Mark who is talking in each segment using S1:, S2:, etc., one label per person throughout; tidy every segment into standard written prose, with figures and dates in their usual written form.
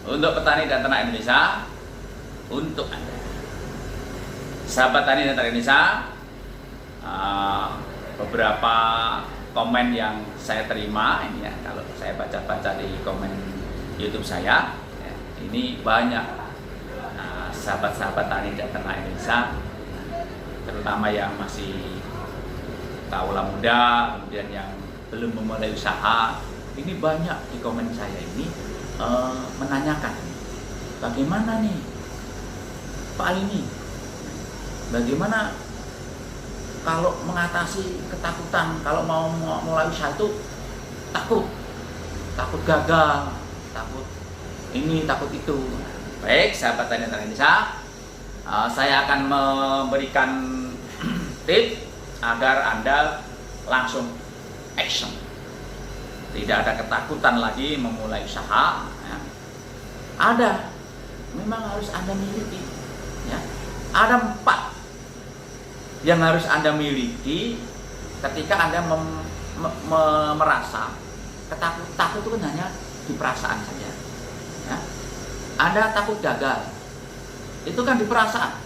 S1: untuk petani dan ternak Indonesia, untuk Anda. Sahabat tani dan ternak Indonesia, beberapa komen yang saya terima ini ya, kalau saya baca-baca di komen YouTube saya, ya, ini banyak sahabat-sahabat tani dan ternak Indonesia, terutama yang masih kaula muda, kemudian yang belum memulai usaha, ini banyak di komen saya ini menanyakan, bagaimana nih Pak Alini, bagaimana kalau mengatasi ketakutan kalau mau mulai usaha itu takut gagal, takut ini, takut itu. Baik, sahabat tani dan Indonesia, saya akan memberikan tips agar Anda langsung action. Tidak ada ketakutan lagi memulai usaha. Ya. Ada, memang harus Anda miliki. Ya. Ada 4 yang harus Anda miliki ketika Anda merasa takut itu kan hanya di perasaan saja. Ya. Anda takut gagal, itu kan di perasaan.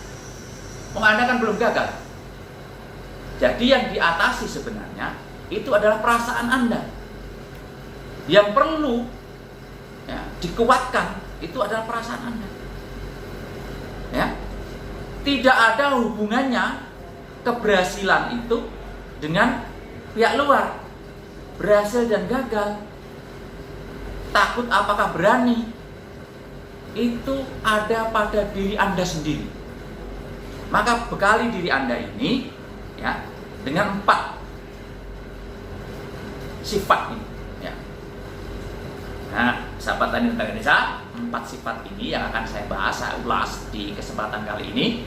S1: Anda kan belum gagal. Jadi yang diatasi sebenarnya itu adalah perasaan Anda. Yang perlu ya, dikuatkan itu adalah perasaan Anda. Ya. Tidak ada hubungannya keberhasilan itu dengan pihak luar. Berhasil dan gagal, takut apakah berani, itu ada pada diri Anda sendiri. Maka bekali diri Anda ini ya dengan 4 sifat ini ya. Nah, sahabat tani dan Indonesia, 4 sifat ini yang akan saya bahas, saya ulas di kesempatan kali ini,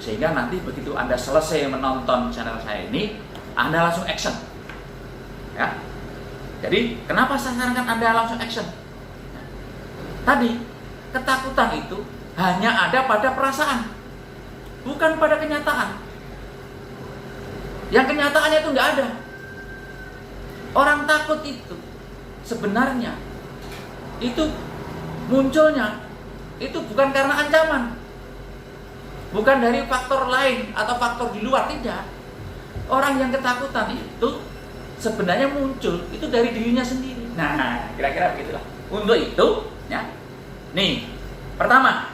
S1: sehingga nanti begitu Anda selesai menonton channel saya ini, Anda langsung action ya. Jadi kenapa saya sarankan Anda langsung action? Tadi ketakutan itu hanya ada pada perasaan, bukan pada kenyataan. Yang kenyataannya itu nggak ada. Orang takut itu sebenarnya itu munculnya itu bukan karena ancaman, bukan dari faktor lain atau faktor di luar, tidak. Orang yang ketakutan itu sebenarnya muncul itu dari dirinya sendiri. Nah, kira-kira begitulah. Untuk itu, ya. Nih, pertama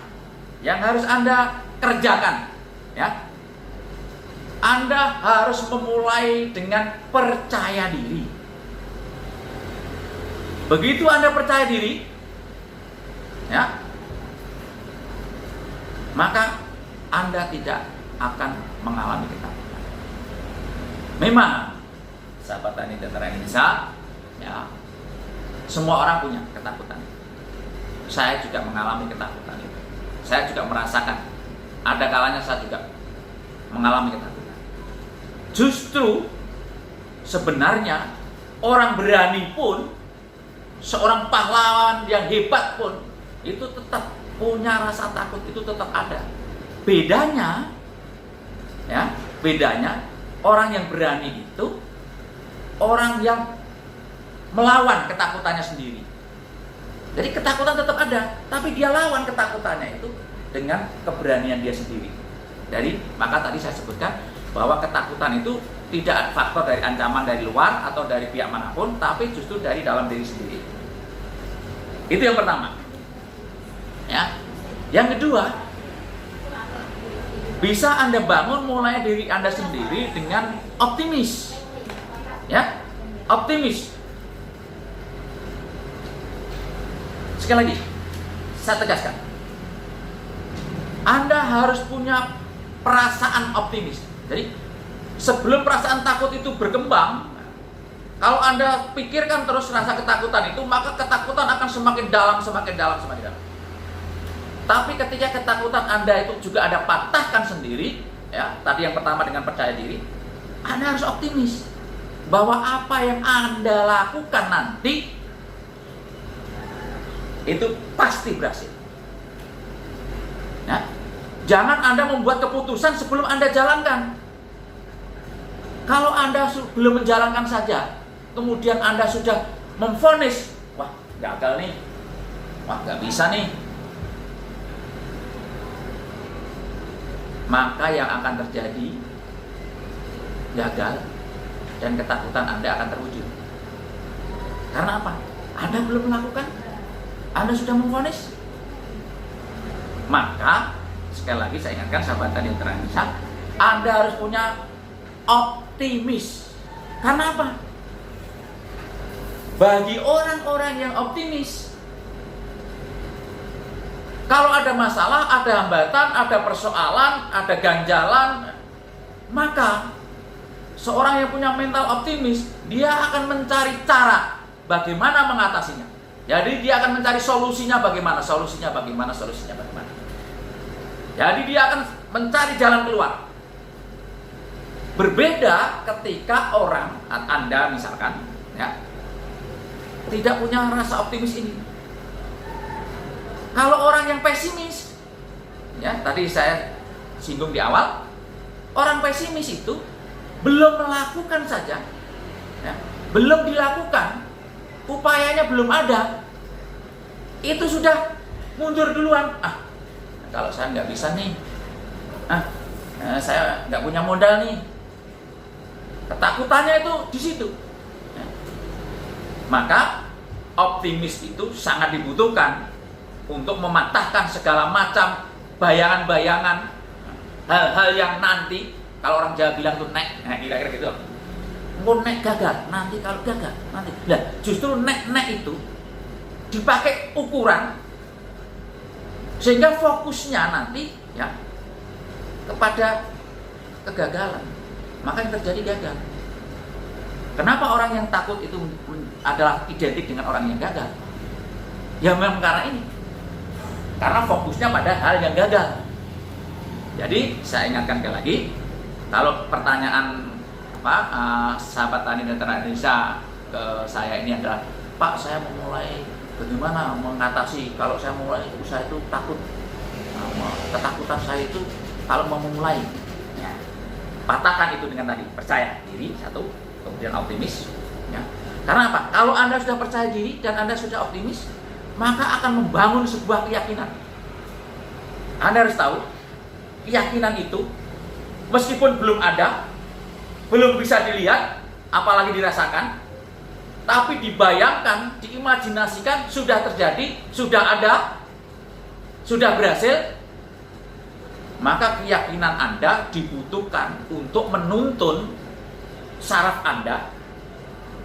S1: yang harus Anda kerjakan, ya. Anda harus memulai dengan percaya diri. Begitu Anda percaya diri, ya, maka Anda tidak akan mengalami ketakutan. Memang, sahabat tani dan ternak Indonesia, ya, semua orang punya ketakutan. Saya juga mengalami ketakutan itu. Saya juga merasakan. Ada kalanya saya juga mengalami ketakutan. Justru sebenarnya orang berani pun, seorang pahlawan yang hebat pun, itu tetap punya rasa takut, itu tetap ada. Bedanya, ya, bedanya orang yang berani itu orang yang melawan ketakutannya sendiri. Jadi ketakutan tetap ada, tapi dia lawan ketakutannya itu dengan keberanian dia sendiri. Jadi maka tadi saya sebutkan bahwa ketakutan itu tidak faktor dari ancaman dari luar atau dari pihak manapun, tapi justru dari dalam diri sendiri. Itu yang pertama. Ya. Yang kedua, bisa Anda bangun mulai diri Anda sendiri dengan optimis. Ya, optimis. Sekali lagi, saya tegaskan, Anda harus punya perasaan optimis. Jadi, sebelum perasaan takut itu berkembang, kalau Anda pikirkan terus rasa ketakutan itu, maka ketakutan akan semakin dalam, semakin dalam, semakin dalam. Tapi ketika ketakutan Anda itu juga ada patahkan sendiri, ya, tadi yang pertama dengan percaya diri, Anda harus optimis bahwa apa yang Anda lakukan nanti itu pasti berhasil. Ya. Jangan Anda membuat keputusan sebelum Anda jalankan. Kalau Anda belum menjalankan saja, kemudian Anda sudah memvonis, wah gagal nih, wah nggak bisa nih, maka yang akan terjadi gagal dan ketakutan Anda akan terwujud. Karena apa? Anda belum melakukan, Anda sudah memvonis. Maka sekali lagi saya ingatkan sahabat tani Indonesia, Anda harus punya optimis. Karena apa? Bagi orang-orang yang optimis, kalau ada masalah, ada hambatan, ada persoalan, ada ganjalan, maka seorang yang punya mental optimis, dia akan mencari cara bagaimana mengatasinya. Jadi dia akan mencari solusinya bagaimana. Jadi dia akan mencari jalan keluar. Berbeda ketika orang, Anda misalkan, ya, tidak punya rasa optimis ini. Kalau orang yang pesimis, ya tadi saya singgung di awal, orang pesimis itu belum melakukan saja, ya, belum dilakukan, upayanya belum ada, itu sudah mundur duluan. Kalau saya nggak bisa nih, saya nggak punya modal nih, ketakutannya itu di situ. Ya. Maka optimis itu sangat dibutuhkan untuk mematahkan segala macam bayangan-bayangan hal-hal yang nanti, kalau orang Jawa bilang tuh nek, kira-kira gitu. Mau nek gagal, nanti kalau gagal, nanti. Nah, justru nek itu dipakai ukuran sehingga fokusnya nanti ya kepada kegagalan. Maka yang terjadi gagal. Kenapa orang yang takut itu adalah identik dengan orang yang gagal? Ya memang karena ini. Karena fokusnya pada hal yang gagal. Jadi saya ingatkan sekali lagi, kalau pertanyaan sahabat tani dan ternak Indonesia ke saya ini adalah, Pak, saya mau mulai bagaimana mengatasi kalau saya mulai usaha itu takut, ketakutan saya itu kalau mau memulai. Ya. Patahkan itu dengan tadi percaya diri satu, kemudian optimis. Ya. Karena apa? Kalau Anda sudah percaya diri dan Anda sudah optimis, maka akan membangun sebuah keyakinan. Anda harus tahu, keyakinan itu meskipun belum ada, belum bisa dilihat, apalagi dirasakan, tapi dibayangkan, diimajinasikan, sudah terjadi, sudah ada, sudah berhasil, maka keyakinan Anda dibutuhkan untuk menuntun saraf Anda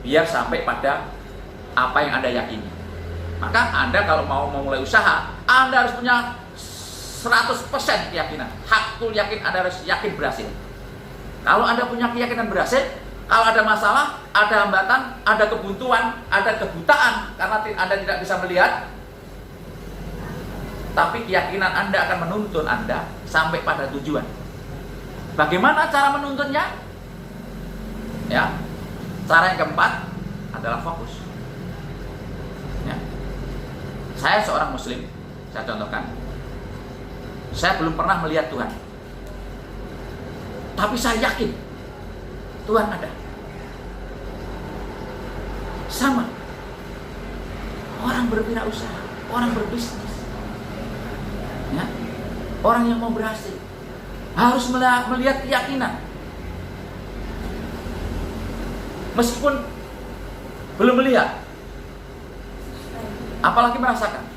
S1: biar sampai pada apa yang Anda yakini. Maka Anda kalau mau memulai usaha, Anda harus punya 100% keyakinan. Hakul yakin, Anda harus yakin berhasil. Kalau Anda punya keyakinan berhasil, kalau ada masalah, ada hambatan, ada kebuntuan, ada kebutaan karena Anda tidak bisa melihat, tapi keyakinan Anda akan menuntun Anda sampai pada tujuan. Bagaimana cara menuntunnya? Ya, cara yang keempat adalah fokus. Ya. Saya seorang Muslim, saya contohkan. Saya belum pernah melihat Tuhan, tapi saya yakin Tuhan ada. Sama orang berwirausaha, orang berbisnis, ya, orang yang mau berhasil harus melihat keyakinan. Meskipun belum melihat, apalagi merasakan.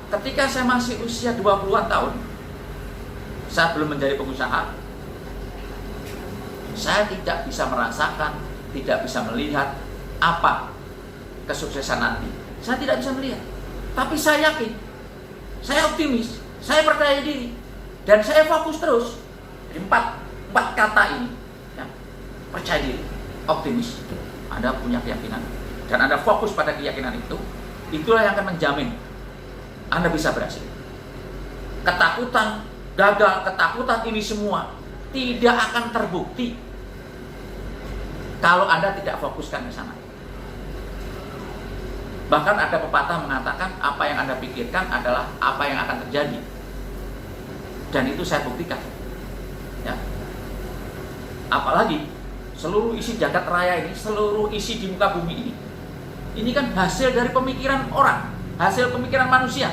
S1: Ketika saya masih usia 20-an tahun, saya belum menjadi pengusaha, saya tidak bisa merasakan, tidak bisa melihat apa kesuksesan nanti. Saya tidak bisa melihat, tapi saya yakin, saya optimis, saya percaya diri, dan saya fokus terus. Jadi empat kata ini, ya, percaya diri, optimis, Anda punya keyakinan, dan Anda fokus pada keyakinan itu, itulah yang akan menjamin Anda bisa berhasil. Ketakutan gagal, ketakutan ini semua tidak akan terbukti kalau Anda tidak fokuskan ke sana. Bahkan ada pepatah mengatakan apa yang Anda pikirkan adalah apa yang akan terjadi. Dan itu saya buktikan. Ya. Apalagi seluruh isi jagat raya ini, seluruh isi di muka bumi ini kan hasil dari pemikiran orang. hasil pemikiran manusia.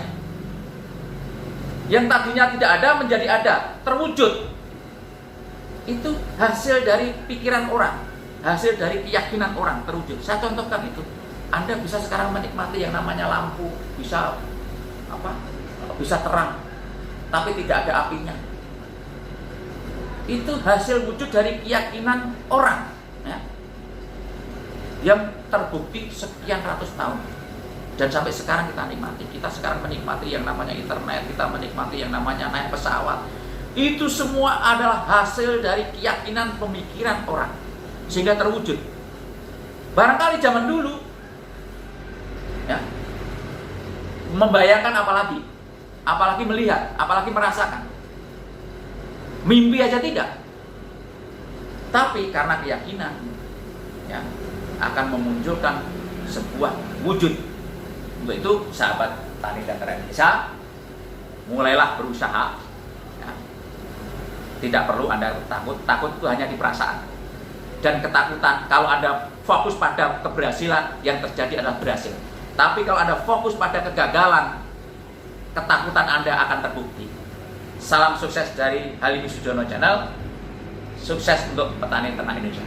S1: Yang tadinya tidak ada menjadi ada, terwujud. Itu hasil dari pikiran orang, hasil dari keyakinan orang terwujud. Saya contohkan itu. Anda bisa sekarang menikmati yang namanya lampu, bisa bisa terang, tapi tidak ada apinya. Itu hasil wujud dari keyakinan orang, ya, yang terbukti sekian ratus tahun. Dan sampai sekarang kita nikmati. Kita sekarang menikmati yang namanya internet, kita menikmati yang namanya naik pesawat. Itu semua adalah hasil dari keyakinan pemikiran orang, sehingga terwujud. Barangkali zaman dulu, ya, membayangkan apalagi melihat, apalagi merasakan. Mimpi aja tidak. Tapi karena keyakinan, ya, akan memunculkan sebuah wujud. Untuk itu, sahabat tani dan ternak desa, mulailah berusaha. Ya. Tidak perlu Anda takut. Takut itu hanya di perasaan. Dan ketakutan, kalau Anda fokus pada keberhasilan, yang terjadi adalah berhasil. Tapi kalau Anda fokus pada kegagalan, ketakutan Anda akan terbukti. Salam sukses dari Halimi Sudjono Channel. Sukses untuk petani ternak Indonesia.